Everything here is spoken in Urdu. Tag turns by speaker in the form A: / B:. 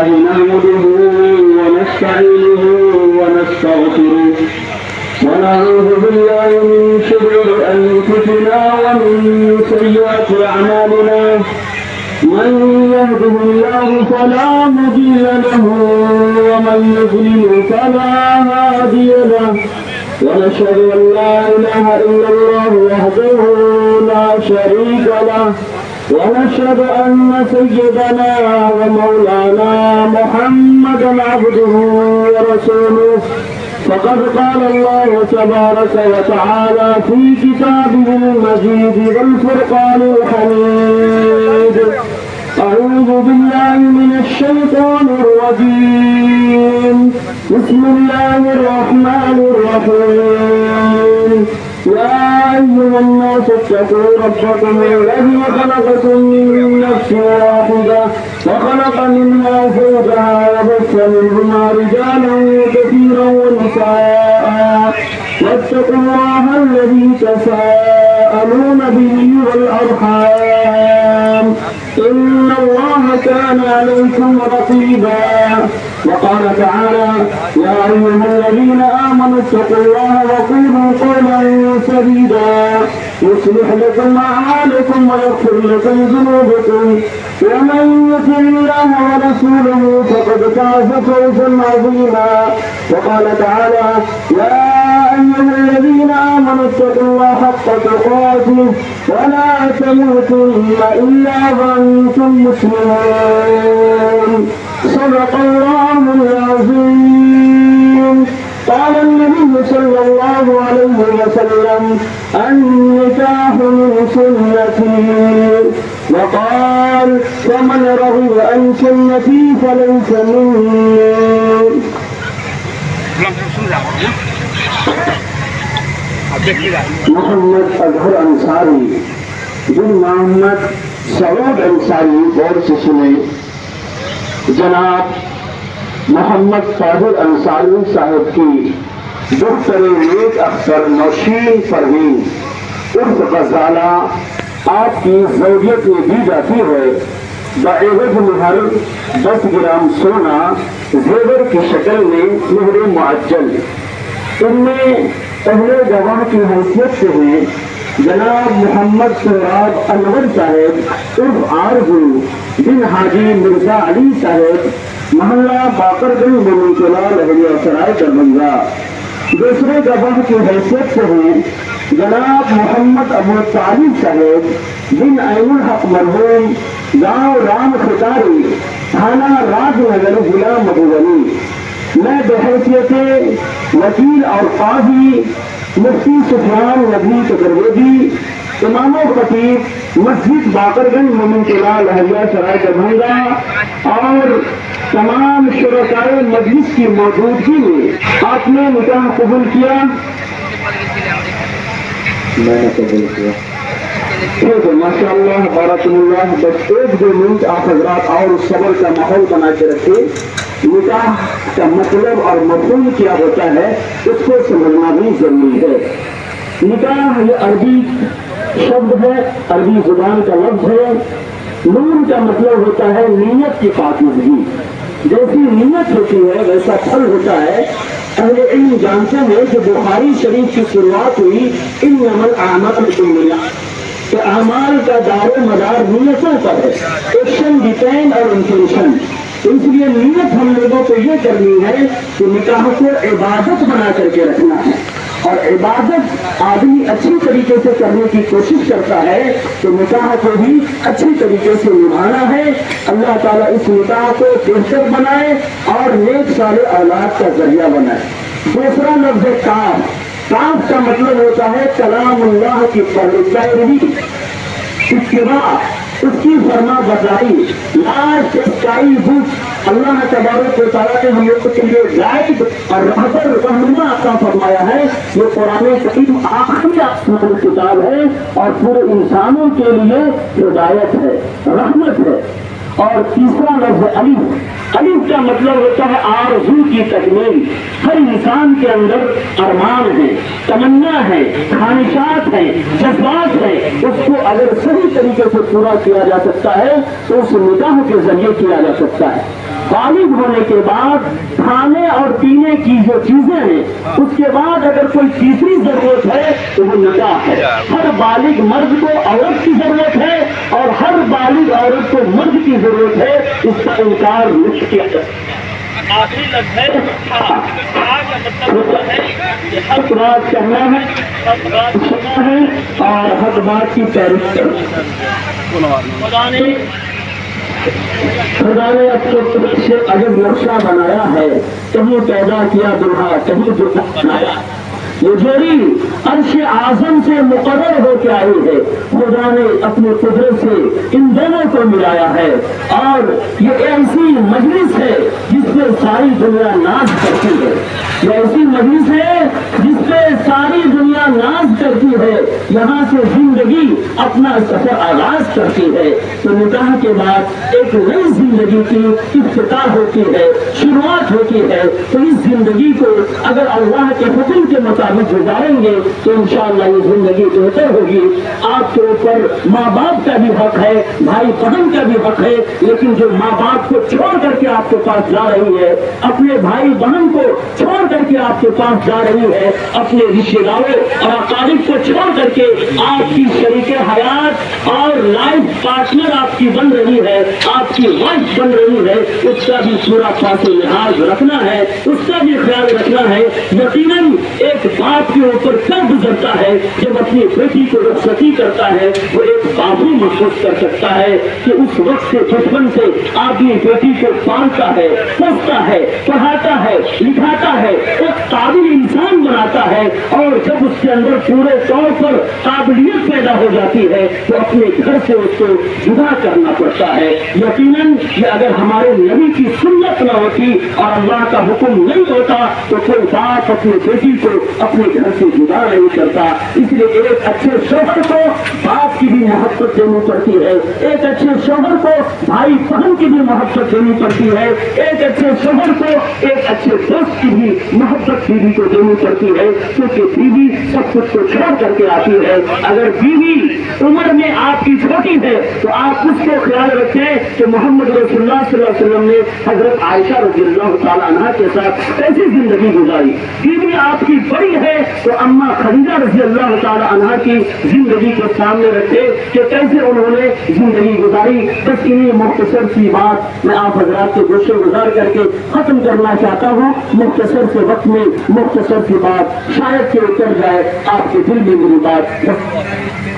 A: لله نحمده ونستعينه ونستغفره ونعوذ بالله من شرور أنفسنا ومن سيئات أعمالنا من يهده الله فلا مضل له ومن يضلل فلا هادي له ونشهد أن لا إله إلا الله وحده لا شريك له ونشهد أن سيدنا ومولانا محمدا عبده ورسوله فقد قال الله تبارك وتعالى في كتابه المجيد والفرقان الحميد أعوذ بالله من الشيطان الرجيم بسم الله الرحمن الرحيم يا أيها الناس اتقوا ربكم الذي خلقكم من نفس واحدة وخلق منها زوجها وبث منهما رجالا كثيرا ونساء واتقوا الله الذي تساءلون به والأرحام إن الله كان عليكم رقيبا وقال تعالى يا أيها الذين آمنوا اتقوا الله وقولوا قولا سديدا يصلح لكم أعمالكم ويغفر لكم ذنوبكم ومن يطع الله ورسوله فقد فاز فوزا عظيما وقال تعالى يا أيها الذين آمنوا اتقوا الله حق تقاته ولا تموتن إلا وأنتم مسلمون صدق الله العظيم قال النبي صلى الله عليه وسلم النكاح من سنتي وقال فمن رغب عن سنتي فليس مني محمد اظہر انصاری بن محمد سعود انصاری غور سے سنے جناب محمد فاضل انصاری صاحب کی دختر نیک اختر نوشین پروین عرف غزالہ آپ کی زوجیت میں دی جاتی ہے بعوض مہر 10 گرام سونا زیور کی شکل میں مہر معجل. ان میں پہلے گواہ کی حیثیت سے ہیں جناب محمد سہراب انور صاحب عرف آرزو بن حاجی مرزا علی صاحب محلہ باقر گنج مومنٹولہ لہریہ سرائے دربھنگہ. دوسرے گواہ کی حیثیت سے ہیں جناب محمد ابو طالب صاحب بن عین الحق مرحوم گاؤں رام خطاری تھانہ راج نگر ضلع مدھوبنی. میں بحیثیت وکیل اور قاضی مفتی سفیان نبی تقروی امام و خطیب مسجد باقر گنج مومنٹولہ لہریہ سرائے دربھنگہ اور تمام شرکائے مجلس کی موجودگی میں آپ نے نکاح قبول کیا؟ میں نے قبول کیا. ٹھیک ہے ماشاء اللہ بارک اللہ. بس 1-2 منٹ آپ حضرات اور صبر کا ماحول بنا کے رکھے. نکاح کا مطلب اور مفہوم کیا ہوتا ہے اس کو سمجھنا بھی ضروری ہے. نکاح یہ عربی شبد ہے, عربی زبان کا لفظ ہے. نون کا مطلب ہوتا ہے نیت کی پاکیزگی. جیسی نیت ہوتی ہے ویسا پھل ہوتا ہے. اہل علم جانتے ہیں کہ بخاری شریف کی شروعات ہوئی انما الاعمال بالنیات کہ اعمال کا دار و مدار نیتوں پر ہے. ایکشن ڈیپینڈ اور انٹینشن. اس لیے نیت ہم لوگوں کو یہ کرنی ہے کہ نکاح کو عبادت بنا کر کے رکھنا ہے. اور عبادت آدمی اچھی طریقے سے کرنے کی کوشش کرتا ہے تو نکاح کو بھی اچھی طریقے سے نبھانا ہے. اللہ تعالیٰ اس نکاح کو بہتر بنائے اور نیک صالح اولاد کا ذریعہ بنائے. دوسرا لفظ ہے کاف. کاف کا مطلب ہوتا ہے کلام اللہ کی پیروی, اتباع, اس کی فرما برداری. لاسٹ اسکائی بک اللہ تبارک و تعالیٰ نے ہم لوگوں کے لیے گائیڈ اور رہبر رہنما عطا فرمایا ہے. یہ قرآن کریم آخری آسمانی کتاب ہے اور پورے انسانوں کے لیے ہدایت ہے, رحمت ہے. اور تیسرا لفظ الف. الف کا مطلب ہوتا ہے آرزو کی تکمیل. ہر انسان کے اندر ارمان ہے, تمنا ہے, خواہشات ہیں, جذبات ہیں. اس کو اگر صحیح طریقے سے پورا کیا جا سکتا ہے تو اس نکاح کے ذریعے کیا جا سکتا ہے. بالغ ہونے کے بعد کھانے اور پینے کی جو چیزیں ہیں اس کے بعد اگر کوئی تیسری ضرورت ہے تو وہ نکاح ہے. ہر بالغ مرد کو عورت کی ضرورت ہے اور ہر بالغ عورت کو مرد کی ضرورت ہے. اس کا انکار نہیں کیا جاتا. آخری لفظ ہے حق بات کرنا ہے اور حق بات کی تعریف کرنا. خدا نے اپنے سے عجب نقشہ بنایا ہے. کہیں پیدا کیا دلہا کہیں دلہا بنایا. یہ جوڑی عرش اعظم سے مقرر ہو کے آئی ہے. خدا نے اپنی قدرت سے ان دونوں کو ملایا ہے اور یہ ایسی مجلس ہے جس پہ ساری دنیا ناز کرتی ہے. یہ ایسی مجلس ہے جس پہ ساری دنیا ناز کرتی ہے. یہاں سے زندگی اپنا سفر آغاز کرتی ہے. تو نکاح کے بعد ایک نئی زندگی کی افتتاح ہوتی ہے, شروعات ہوتی ہے. تو اس زندگی کو اگر اللہ کے حکم کے مطابق گزاریں گے تو انشاءاللہ یہ زندگی بہتر ہوگی. آپ کے اوپر ماں باپ کا بھی حق ہے, بھائی بہن کا بھی حق ہے, لیکن جو ماں باپ کو چھوڑ کر کے آپ کے پاس جا رہی ہے, اپنے بھائی بہن کو چھوڑ کر کے آپ کے پاس جا رہی ہے, اپنے رشتے داروں اور اقارب کو چھوڑ کر کے آپ کی شریک حیات اور لائف پارٹنر آپ کی بن رہی ہے, آپ کی وائف بن رہی ہے, اس کا بھی پورا پاس و لحاظ رکھنا ہے, اس کا بھی خیال رکھنا ہے. یقیناً ایک باپ کے اوپر کب گزرتا ہے جب اپنی بیٹی کو رخصتی کرتا ہے, وہ ایک باپ ہی محسوس کر سکتا ہے کہ اس وقت سے بچپن سے اپنی بیٹی کو پالتا ہے, پوستا ہے, پڑھاتا ہے, لکھاتا ہے, ایک قابل انسان بناتا ہے, اور جب اس کے اندر پورے طور پر قابلیت پیدا ہو جاتی ہے تو اپنے گھر سے اس کو جدا کرنا پڑتا ہے. یقیناً کہ اگر ہمارے نبی کی سنت نہ ہوتی اور اللہ کا حکم نہیں ہوتا تو کوئی باپ اپنی بیٹی کو اپنے گھر سے جدا نہیں کرتا. اس لیے ایک اچھے شوہر کو باپ کی بھی محبت دینی پڑتی ہے, ایک اچھے شوہر کو بھائی بہن کی بھی محبت دینی پڑتی ہے, ایک اچھے شوہر کو ایک اچھے دوست کی بھی محبت بیوی کو دینی پڑتی ہے, کیونکہ بیوی سب کچھ کو چھوڑ کر کے آتی ہے. اگر بیوی عمر میں آپ کی چھوٹی ہے تو آپ اس کو خیال رکھیں کہ محمد رسول اللہ صلی اللہ علیہ وسلم نے حضرت عائشہ رضی اللہ تعالیٰ عنہا کے ساتھ کیسی زندگی گزاری. بیوی آپ کی بڑی ہے تو اماں خدیجہ رضی اللہ تعالی عنہا کی زندگی کو سامنے رکھے کہ کیسے انہوں نے زندگی گزاری. بس انہیں مختصر سی بات میں آپ حضرات کے گوشے گزار کر کے ختم کرنا چاہتا ہوں. مختصر سے وقت میں مختصر سی بات شاید کہ اتر جائے آپ کے دل میں میری بات.